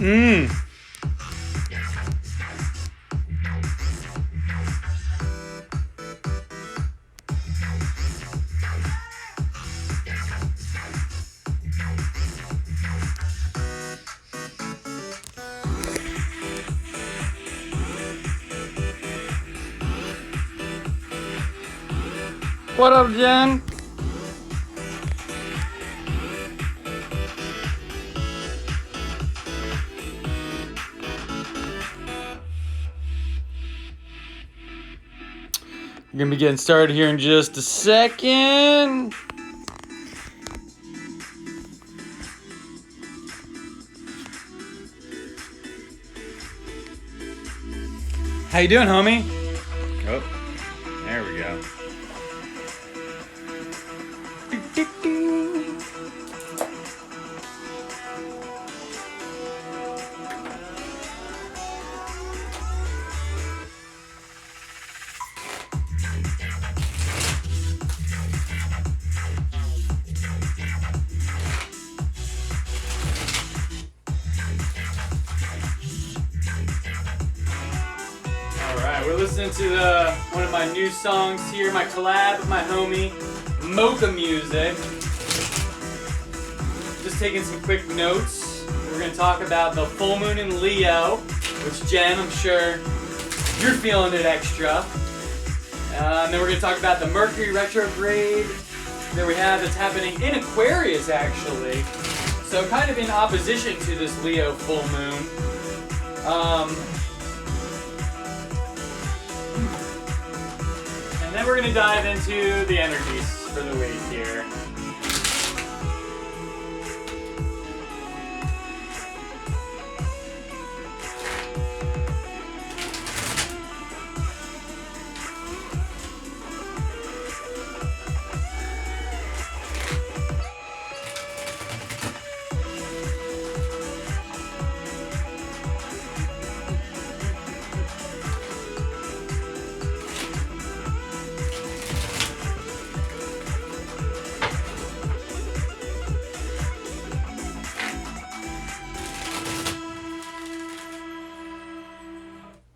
Mm. What up, Jen? We're gonna be getting started here in just a second. How you doing, homie? Oh, there we go. Alright, we're listening to one of my new songs here, my collab with my homie, Mocha Music. Just taking some quick notes. We're going to talk about the full moon in Leo, which, Jen, I'm sure you're feeling it extra. And then we're going to talk about the Mercury retrograde that we have that's happening in Aquarius, actually. So kind of in opposition to this Leo full moon. And then we're going to dive into the energies for the week here.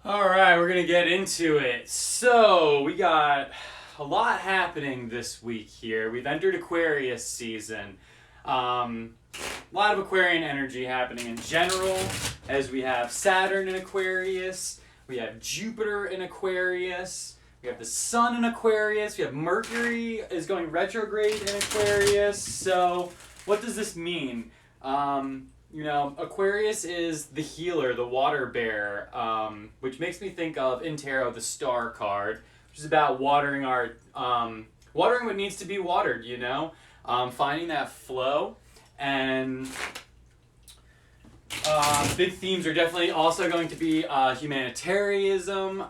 Alright, we're going to get into it. So, we got a lot happening this week here. We've entered Aquarius season. A lot of Aquarian energy happening in general, as we have Saturn in Aquarius, we have Jupiter in Aquarius, we have the Sun in Aquarius, we have Mercury is going retrograde in Aquarius. So, what does this mean? Aquarius is the healer, the water bearer, which makes me think of in tarot the Star card, which is about watering watering what needs to be watered. Finding that flow, and big themes are definitely also going to be humanitarianism,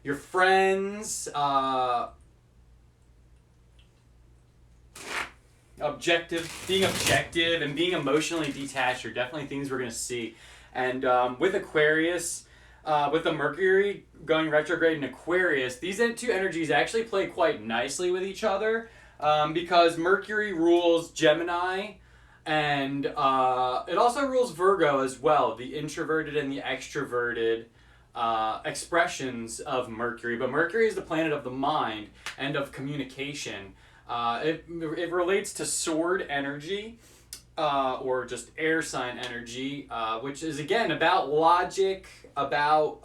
your friends, being objective and being emotionally detached are definitely things we're going to see. And with Aquarius, with the Mercury going retrograde in Aquarius, these two energies actually play quite nicely with each other, because Mercury rules Gemini, and it also rules Virgo as well, the introverted and the extroverted expressions of Mercury. But Mercury is the planet of the mind and of communication. It relates to sword energy, or just air sign energy, which is again about logic, about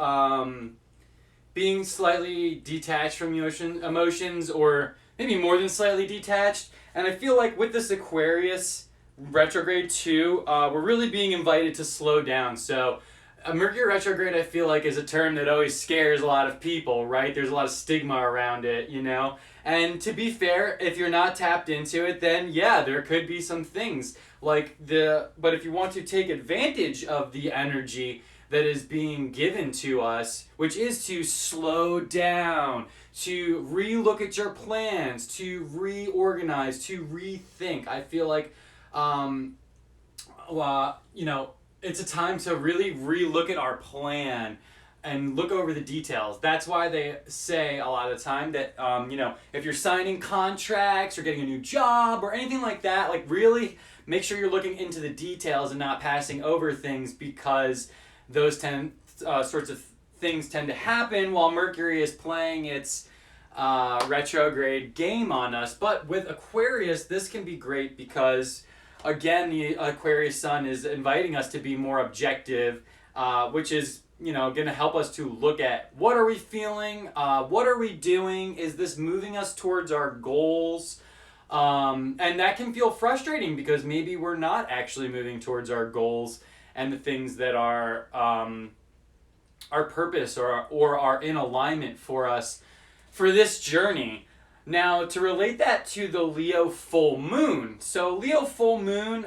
being slightly detached from emotions, or maybe more than slightly detached. And I feel like with this Aquarius retrograde too, we're really being invited to slow down. So a Mercury retrograde, I feel like, is a term that always scares a lot of people, right? There's a lot of stigma around it, And to be fair, if you're not tapped into it, then yeah, there could be some things but if you want to take advantage of the energy that is being given to us, which is to slow down, to re-look at your plans, to reorganize, to rethink. I feel like, it's a time to really re-look at our plan, and look over the details. That's why they say a lot of the time that, if you're signing contracts or getting a new job or anything like that, like really make sure you're looking into the details and not passing over things, because those sorts of things tend to happen while Mercury is playing its retrograde game on us. But with Aquarius, this can be great because, again, the Aquarius sun is inviting us to be more objective, which is going to help us to look at what are we feeling, what are we doing, is this moving us towards our goals, and that can feel frustrating because maybe we're not actually moving towards our goals and the things that are our purpose or are in alignment for us for this journey. Now, to relate that to the Leo full moon. So Leo full moon,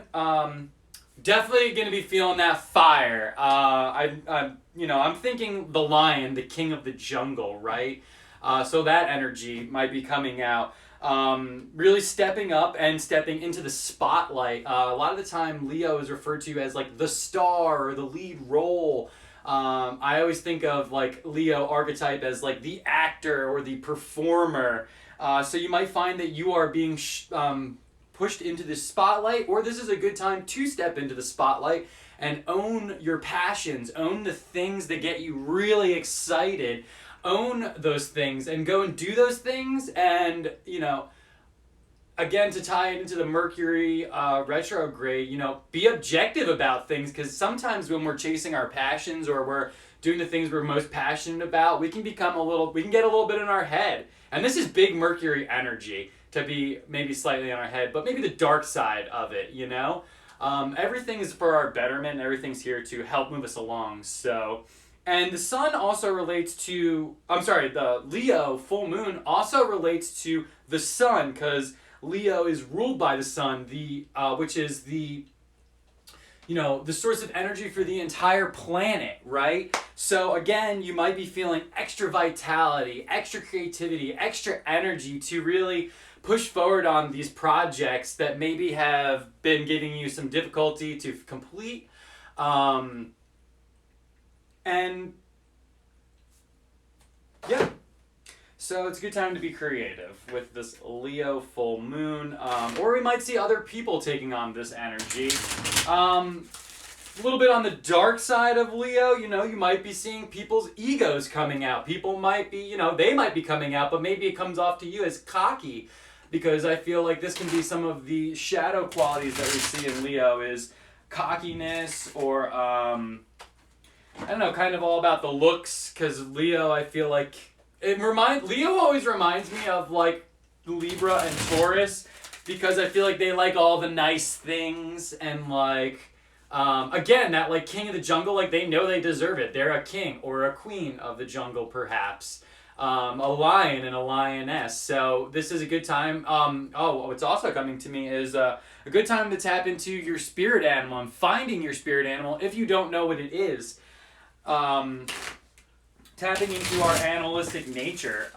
definitely going to be feeling that fire. I'm thinking the lion, the king of the jungle, right? So that energy might be coming out. Really stepping up and stepping into the spotlight. A lot of the time, Leo is referred to as like the star or the lead role. I always think of like Leo archetype as like the actor or the performer. So you might find that you are being pushed into the spotlight, or this is a good time to step into the spotlight and own your passions, own the things that get you really excited, own those things and go and do those things. And, again, to tie it into the Mercury retrograde, be objective about things, because sometimes when we're chasing our passions or we're doing the things we're most passionate about, we can get a little bit in our head. And this is big Mercury energy, to be maybe slightly in our head, but maybe the dark side of it, everything is for our betterment, and everything's here to help move us along. So, and the sun also relates to, the Leo full moon also relates to the sun, because Leo is ruled by the sun, which is the source of energy for the entire planet, right? So again, you might be feeling extra vitality, extra creativity, extra energy to really push forward on these projects that maybe have been giving you some difficulty to complete. And yeah, so it's a good time to be creative with this Leo full moon, or we might see other people taking on this energy. A little bit on the dark side of Leo, you might be seeing people's egos coming out. People might be, they might be coming out, but maybe it comes off to you as cocky, because I feel like this can be some of the shadow qualities that we see in Leo is cockiness, or I don't know, kind of all about the looks, because Leo, I feel like Leo always reminds me of like Libra and Taurus, because I feel like they like all the nice things, and like again, that like king of the jungle, like they know they deserve it. They're a king or a queen of the jungle, perhaps. A lion and a lioness. So this is a good time. What's also coming to me is a good time to tap into your spirit animal and finding your spirit animal if you don't know what it is. Tapping into our animalistic nature.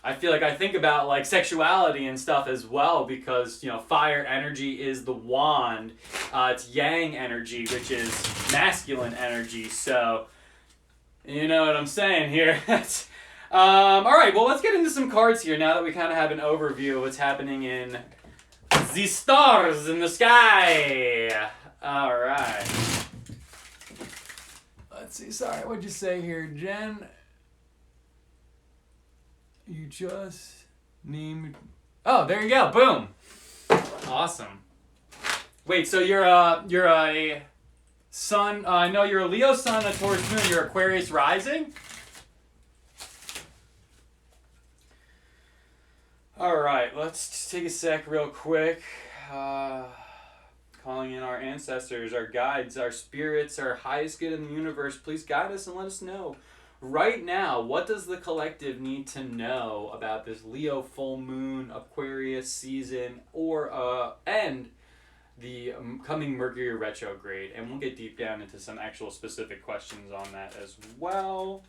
I feel like I think about like sexuality and stuff as well, because fire energy is the wand. It's yang energy, which is masculine energy. So you know what I'm saying here. All right, well, let's get into some cards here now that we kind of have an overview of what's happening in the stars in the sky. All right. Let's see. Sorry, what'd you say here, Jen? You just named... Oh, there you go. Boom. Awesome. Wait, so you're a sun... I know you're a Leo sun, a Taurus moon. You're Aquarius rising? All right, let's just take a sec real quick. Calling in our ancestors, our guides, our spirits, our highest good in the universe. Please guide us and let us know. Right now, what does the collective need to know about this Leo full moon, Aquarius season, and the coming Mercury retrograde? And we'll get deep down into some actual specific questions on that as well.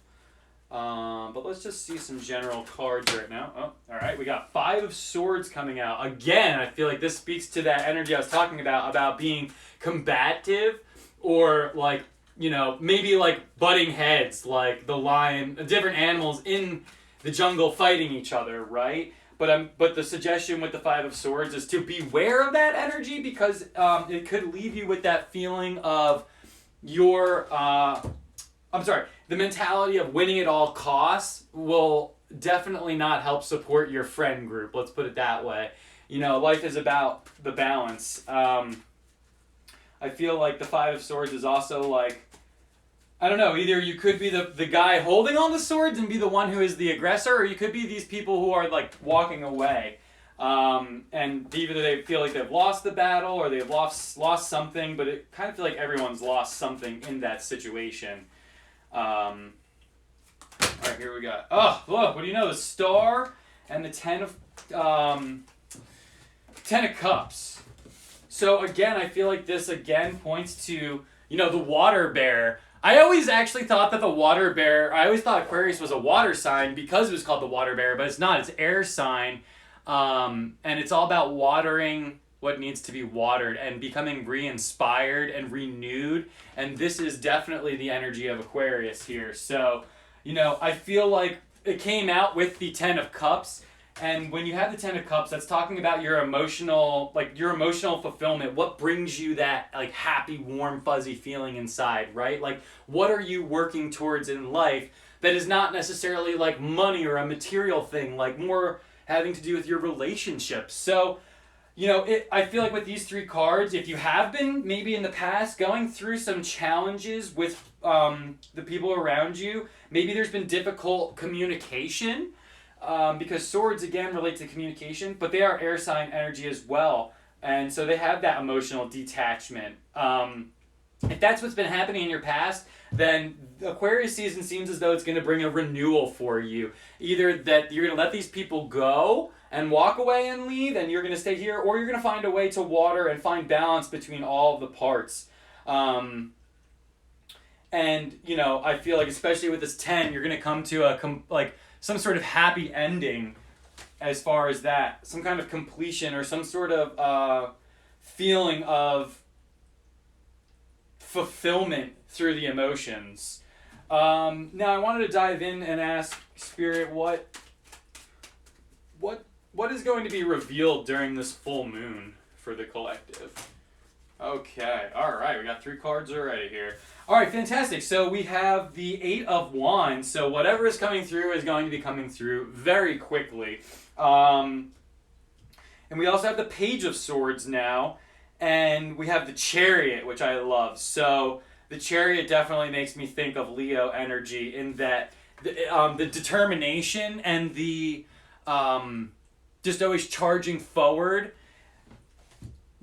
But let's just see some general cards right now. Oh, all right, we got 5 of Swords coming out. Again, I feel like this speaks to that energy I was talking about being combative, or like maybe like butting heads, like the lion, different animals in the jungle fighting each other, right? But the suggestion with the Five of Swords is to beware of that energy, because it could leave you with that feeling of the mentality of winning at all costs will definitely not help support your friend group. Let's put it that way. Life is about the balance. I feel like the Five of Swords is also like, I don't know, either you could be the guy holding all the swords and be the one who is the aggressor, or you could be these people who are like walking away. And either they feel like they've lost the battle or they've lost something, but it kind of feel like everyone's lost something in that situation. All right, here we go. Oh, look, what do you know? The Star and the Ten of Cups. So again, I feel like this again points to, the water bear. I always actually thought that I always thought Aquarius was a water sign because it was called the water bear, but it's not. It's air sign. And it's all about watering what needs to be watered and becoming re-inspired and renewed. And this is definitely the energy of Aquarius here. So, I feel like it came out with the Ten of Cups. And when you have the Ten of Cups, that's talking about your emotional fulfillment. What brings you that like happy, warm, fuzzy feeling inside, right? Like, what are you working towards in life that is not necessarily like money or a material thing, like more having to do with your relationships. So, I feel like with these three cards, if you have been maybe in the past going through some challenges with the people around you, maybe there's been difficult communication. Because swords, again, relate to communication, but they are air sign energy as well. And so they have that emotional detachment. If that's what's been happening in your past, then the Aquarius season seems as though it's going to bring a renewal for you. Either that you're going to let these people go and walk away and leave, and you're going to stay here, or you're going to find a way to water and find balance between all of the parts. And, I feel like especially with this 10, you're going to come to some sort of happy ending as far as that. Some kind of completion or some sort of feeling of fulfillment through the emotions. Now I wanted to dive in and ask Spirit what is going to be revealed during this full moon for the collective. Okay, alright, we got 3 cards already here. Alright, fantastic. So we have the 8 of Wands. So whatever is coming through is going to be coming through very quickly. And we also have the Page of Swords now. And we have the Chariot, which I love. So the Chariot definitely makes me think of Leo energy in that the determination and the just always charging forward.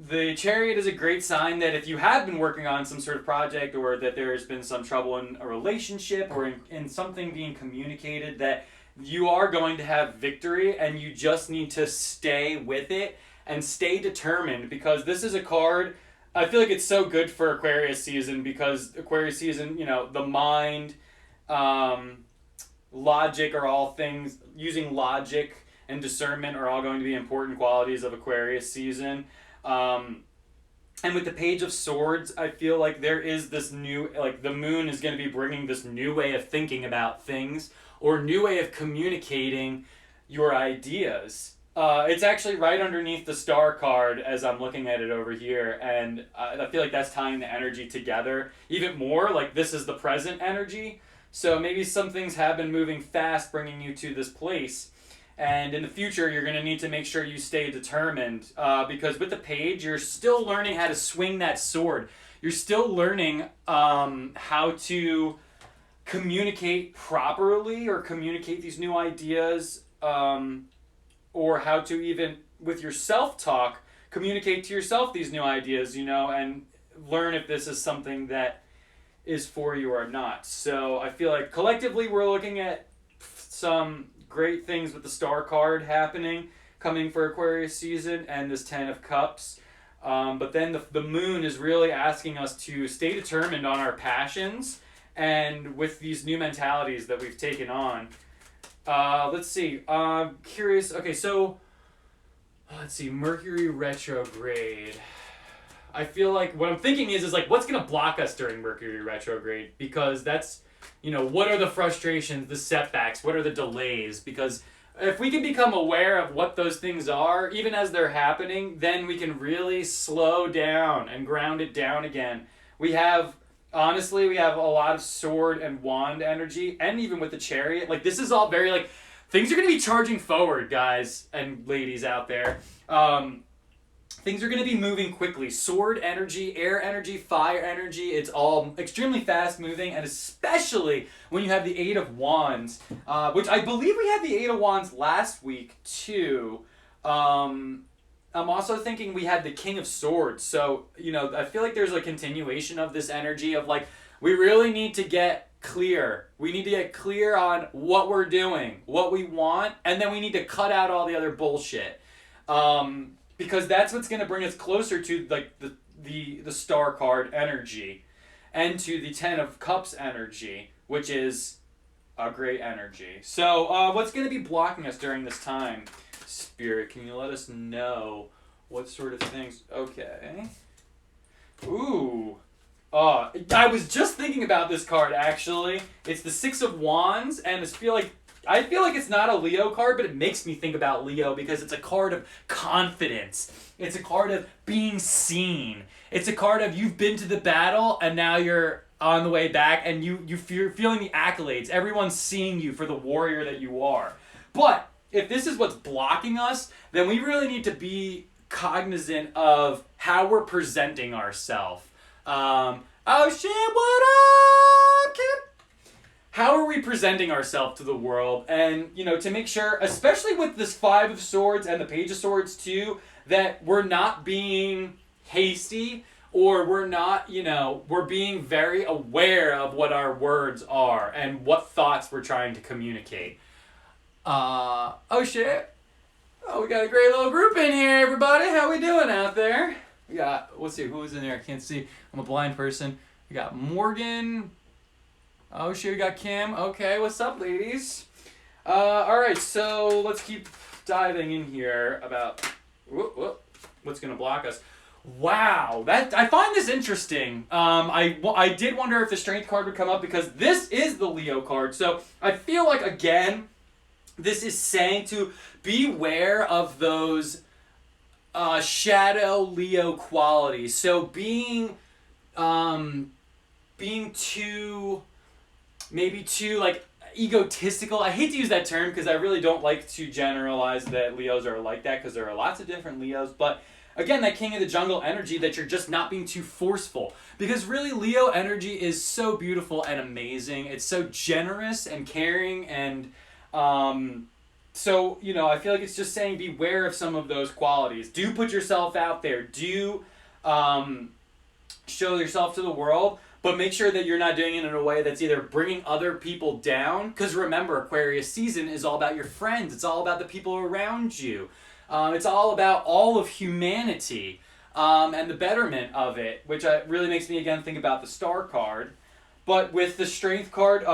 The Chariot is a great sign that if you have been working on some sort of project or that there's been some trouble in a relationship or in something being communicated, that you are going to have victory and you just need to stay with it and stay determined, because this is a card, I feel like it's so good for Aquarius season, because Aquarius season, the mind, logic are all things, using logic and discernment are all going to be important qualities of Aquarius season. And with the Page of Swords, I feel like there is this new, the moon is going to be bringing this new way of thinking about things or new way of communicating your ideas. It's actually right underneath the Star card as I'm looking at it over here, and I feel like that's tying the energy together even more. Like, this is the present energy, so maybe some things have been moving fast, bringing you to this place. And in the future, you're going to need to make sure you stay determined, because with the Page, you're still learning how to swing that sword. You're still learning how to communicate properly or communicate these new ideas, or how to even, with your self-talk, communicate to yourself these new ideas, and learn if this is something that is for you or not. So I feel like collectively we're looking at some great things with the Star card coming for Aquarius season and this 10 of Cups. But then the moon is really asking us to stay determined on our passions and with these new mentalities that we've taken on. Let's see. Curious. Okay, so let's see. Mercury retrograde. I feel like what I'm thinking is like what's gonna block us during Mercury retrograde, because that's, what are the frustrations, the setbacks, what are the delays? Because if we can become aware of what those things are, even as they're happening, then we can really slow down and ground it down again. Honestly, we have a lot of sword and wand energy, and even with the chariot, like this is all very like, things are going to be charging forward, guys and ladies out there. Things are going to be moving quickly. Sword energy, air energy, fire energy, it's all extremely fast moving, and especially when you have the Eight of Wands, which I believe we had the Eight of Wands last week too. I'm also thinking we had the King of Swords. So, I feel like there's a continuation of this energy of like, we really need to get clear. We need to get clear on what we're doing, what we want, and then we need to cut out all the other bullshit. Because that's what's going to bring us closer to like the Star card energy and to the Ten of Cups energy, which is a great energy. So what's going to be blocking us during this time? Spirit, can you let us know what sort of things? Okay. Ooh. I was just thinking about this card, actually. It's the Six of Wands, and I feel like it's not a Leo card, but it makes me think about Leo because it's a card of confidence. It's a card of being seen. It's a card of you've been to the battle and now you're on the way back and you're feeling the accolades. Everyone's seeing you for the warrior that you are. But if this is what's blocking us, then we really need to be cognizant of how we're presenting ourselves. Oh shit, what up, kid? How are we presenting ourselves to the world? And, to make sure, especially with this Five of Swords and the Page of Swords too, that we're not being hasty, or we're not, we're being very aware of what our words are and what thoughts we're trying to communicate. Oh shit. Oh, we got a great little group in here, everybody. How we doing out there? We got, let's see, who's in there? I can't see. I'm a blind person. We got Morgan. Oh shit, we got Kim. Okay, what's up, ladies? Alright, so let's keep diving in here about what's gonna block us. Wow, I find this interesting. I did wonder if the Strength card would come up because this is the Leo card. So I feel like, again, this is saying to beware of those shadow Leo qualities. So being too, maybe too like egotistical. I hate to use that term because I really don't like to generalize that Leos are like that, because there are lots of different Leos. But again, that King of the Jungle energy, that you're just not being too forceful. Because really, Leo energy is so beautiful and amazing. It's so generous and caring, and so, I feel like it's just saying beware of some of those qualities. Do put yourself out there. Do show yourself to the world, but make sure that you're not doing it in a way that's either bringing other people down. Because remember, Aquarius season is all about your friends. It's all about the people around you. It's all about all of humanity and the betterment of it, which really makes me, again, think about the Star card. But with the Strength card,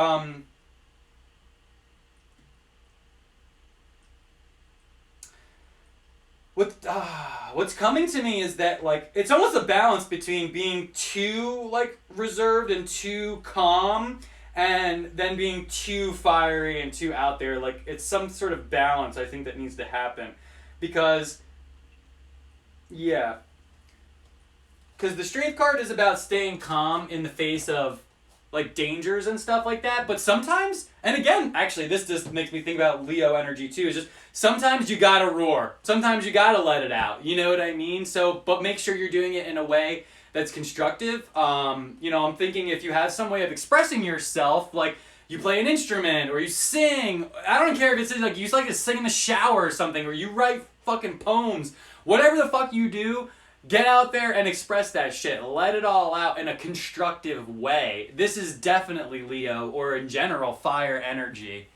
what's coming to me is that, like, it's almost a balance between being too, like, reserved and too calm, and then being too fiery and too out there. Like, it's some sort of balance, I think, that needs to happen. Because, yeah. Because the Strength card is about staying calm in the face of, like, dangers and stuff like that. But sometimes, and again, actually, this just makes me think about Leo energy too. It's just, sometimes you gotta roar. Sometimes you gotta let it out. You know what I mean? So, but make sure you're doing it in a way that's constructive. I'm thinking if you have some way of expressing yourself, like you play an instrument or you sing. I don't care if it's like you like to sing in the shower or something, or you write fucking poems. Whatever the fuck you do, get out there and express that shit. Let it all out in a constructive way. This is definitely Leo, or in general, fire energy.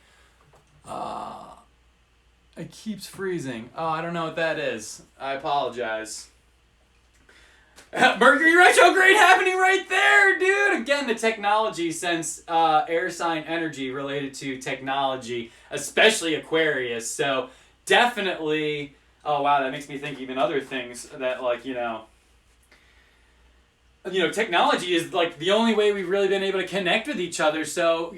It keeps freezing. Oh, I don't know what that is. I apologize. Mercury retrograde happening right there, dude! Again, the technology sense, air sign energy related to technology, especially Aquarius. So, definitely... Oh, wow, that makes me think even other things that, like, technology is like the only way we've really been able to connect with each other. So,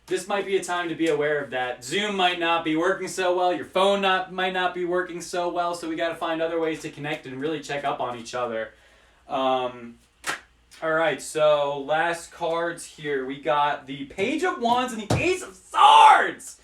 this might be a time to be aware of that. Zoom might not be working so well. Your phone might not be working so well. So we got to find other ways to connect and really check up on each other. All right, so last cards here. We got the Page of Wands and the Ace of Swords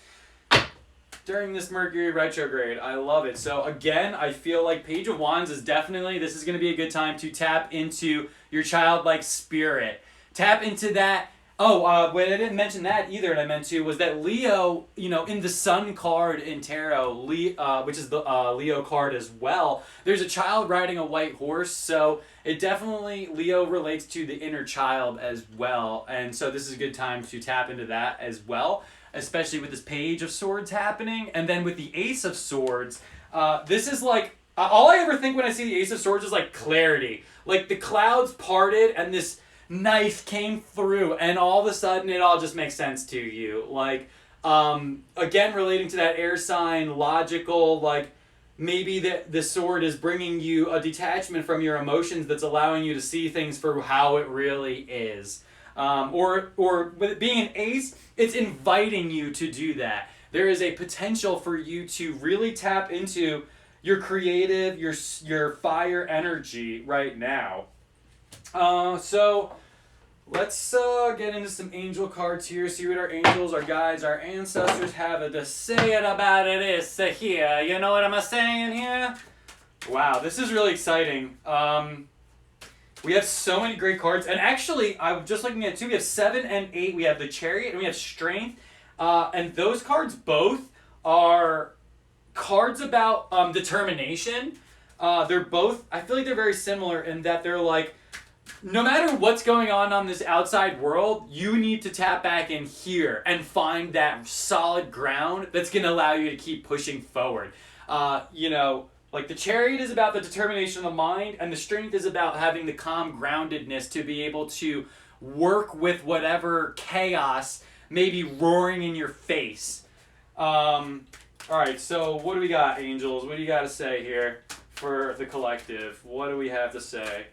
during this Mercury retrograde. I love it. So again, I feel like Page of Wands is this is going to be a good time to tap into your childlike spirit. Tap into that. What I didn't mention that either, and I meant to, was that Leo, in the Sun card in Tarot, which is the Leo card as well, there's a child riding a white horse, so it definitely, Leo relates to the inner child as well, and so this is a good time to tap into that as well, especially with this Page of Swords happening, and then with the Ace of Swords, this is like, all I ever think when I see the Ace of Swords is like clarity. Like the clouds parted and this knife came through and all of a sudden it all just makes sense to you. Like, again, relating to that air sign, logical, like maybe the sword is bringing you a detachment from your emotions that's allowing you to see things for how it really is. Or with it being an ace, it's inviting you to do that. There is a potential for you to really tap into your creative, your fire energy right now. So let's get into some angel cards here, see what our angels, our guides, our ancestors have to say about it here. You know what I'm saying here? Wow, this is really exciting. We have so many great cards. And actually, I'm just looking at 2. We have 7 and 8. We have the Chariot and we have Strength. And those cards both are cards about determination. They're both, I feel like they're very similar in that they're like, no matter what's going on this outside world, you need to tap back in here and find that solid ground that's going to allow you to keep pushing forward. Like the Chariot is about the determination of the mind, and the Strength is about having the calm groundedness to be able to work with whatever chaos may be roaring in your face. All right, so what do we got, angels? What do you got to say here for the collective? What do we have to say?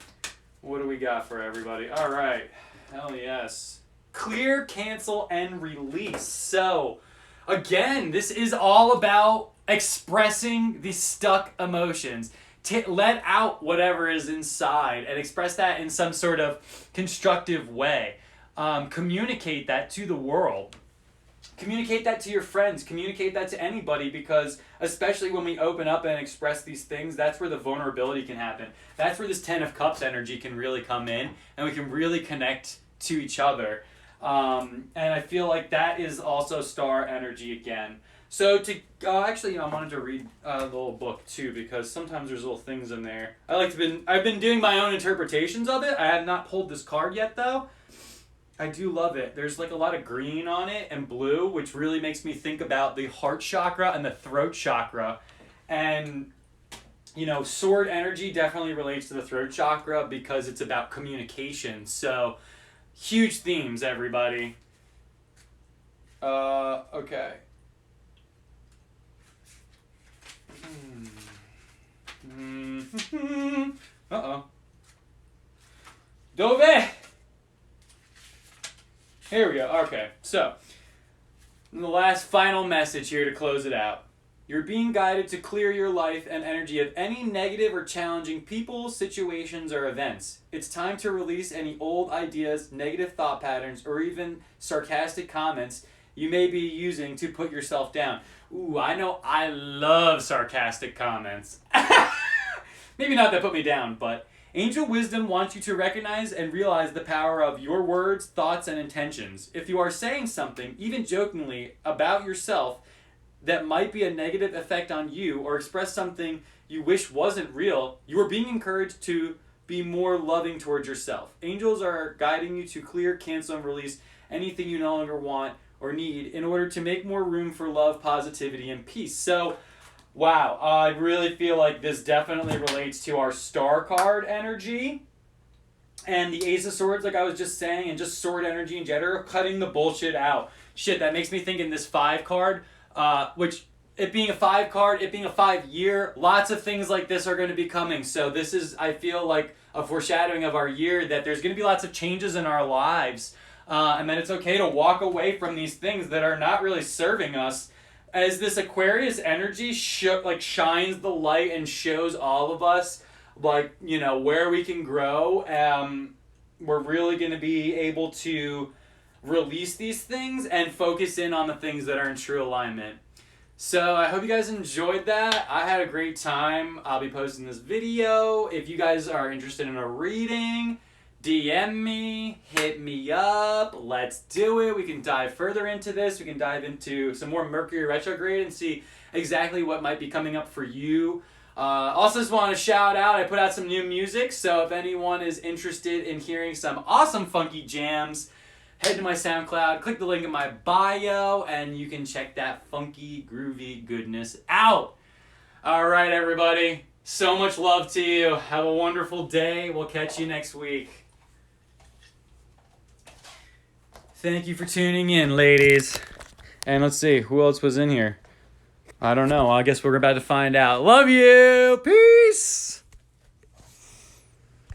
What do we got for everybody? All right. Hell yes. Clear, cancel, and release. So, again, this is all about expressing the stuck emotions. Let out whatever is inside and express that in some sort of constructive way. Communicate that to the world. Communicate that to your friends. Communicate that to anybody, because especially when we open up and express these things, that's where the vulnerability can happen. That's where this 10 of Cups energy can really come in, and we can really connect to each other. And I feel like that is also star energy again. So I wanted to read the little book too, because sometimes there's little things in there. I've been doing my own interpretations of it. I have not pulled this card yet though. I do love it. There's like a lot of green on it and blue, which really makes me think about the heart chakra and the throat chakra. And, sword energy definitely relates to the throat chakra because it's about communication. So, huge themes, everybody. Okay. Uh-oh. Dove! Here we go. Okay, so the last final message here to close it out. You're being guided to clear your life and energy of any negative or challenging people, situations, or events. It's time to release any old ideas, negative thought patterns, or even sarcastic comments you may be using to put yourself down. Ooh, I know I love sarcastic comments. Maybe not that put me down, but Angel Wisdom wants you to recognize and realize the power of your words, thoughts, and intentions. If you are saying something, even jokingly, about yourself that might be a negative effect on you, or express something you wish wasn't real, you are being encouraged to be more loving towards yourself. Angels are guiding you to clear, cancel, and release anything you no longer want or need in order to make more room for love, positivity, and peace. So, wow, I really feel like this definitely relates to our star card energy and the Ace of Swords, like I was just saying, and just sword energy in general, cutting the bullshit out. Shit, that makes me think in this 5 card, which, it being a 5 card, it being a 5 year, lots of things like this are going to be coming. So this is, I feel like, a foreshadowing of our year, that there's going to be lots of changes in our lives, and that it's okay to walk away from these things that are not really serving us. As this Aquarius energy shines the light and shows all of us, like, you know, where we can grow, we're really going to be able to release these things and focus in on the things that are in true alignment. So I hope you guys enjoyed that. I had a great time. I'll be posting this video. If you guys are interested in a reading, DM me, hit me up, let's do it. We can dive further into this. We can dive into some more Mercury retrograde and see exactly what might be coming up for you. Also just want to shout out, I put out some new music, so if anyone is interested in hearing some awesome funky jams, head to my SoundCloud, click the link in my bio, and you can check that funky, groovy goodness out. All right, everybody. So much love to you. Have a wonderful day. We'll catch you next week. Thank you for tuning in, ladies. And let's see, who else was in here? I don't know. I guess we're about to find out. Love you. Peace.